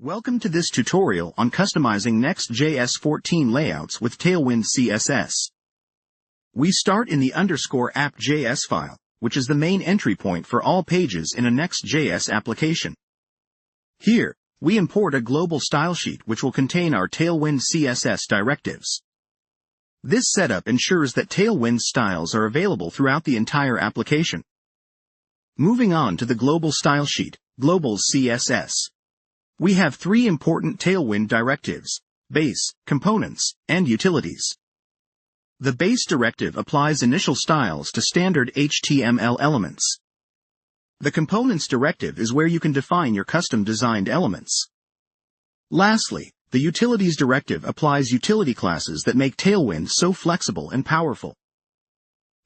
Welcome to this tutorial on customizing NextJS 14 layouts with Tailwind CSS. We start in the _app.js file, which is the main entry point for all pages in a NextJS application. Here, we import a global style sheet which will contain our Tailwind CSS directives. This setup ensures that Tailwind styles are available throughout the entire application. Moving on to the global style sheet, global CSS. We have three important Tailwind directives: base, components, and utilities. The base directive applies initial styles to standard HTML elements. The components directive is where you can define your custom-designed elements. Lastly, the utilities directive applies utility classes that make Tailwind so flexible and powerful.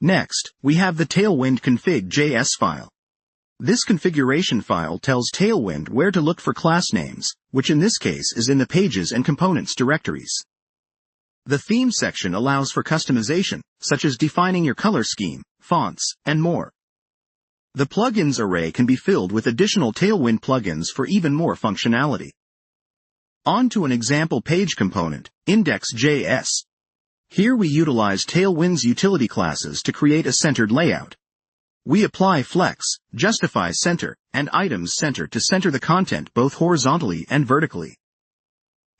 Next, we have the tailwind.config.js file. This configuration file tells Tailwind where to look for class names, which in this case is in the pages and components directories. The theme section allows for customization, such as defining your color scheme, fonts, and more. The plugins array can be filled with additional Tailwind plugins for even more functionality. On to an example page component, index.js. Here we utilize Tailwind's utility classes to create a centered layout. We apply flex, justify center, and items center to center the content both horizontally and vertically.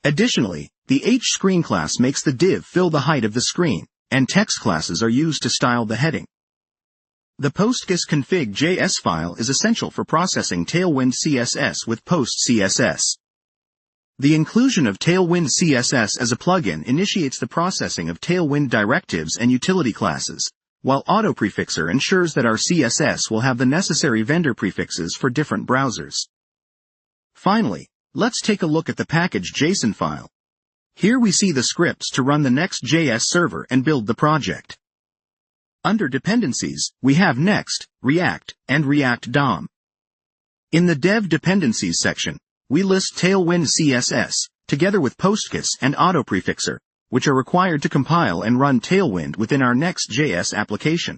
Additionally, the hScreen class makes the div fill the height of the screen, and text classes are used to style the heading. The postgis.config.js file is essential for processing Tailwind CSS with post-CSS. The inclusion of Tailwind CSS as a plugin initiates the processing of Tailwind directives and utility classes, while autoprefixer ensures that our CSS will have the necessary vendor prefixes for different browsers. Finally, let's take a look at the package.json file. Here we see the scripts to run the NextJS server and build the project. Under dependencies, we have Next, React, and React DOM. In the dev dependencies section, we list Tailwind CSS, together with postgis and autoprefixer, which are required to compile and run Tailwind within our NextJS application.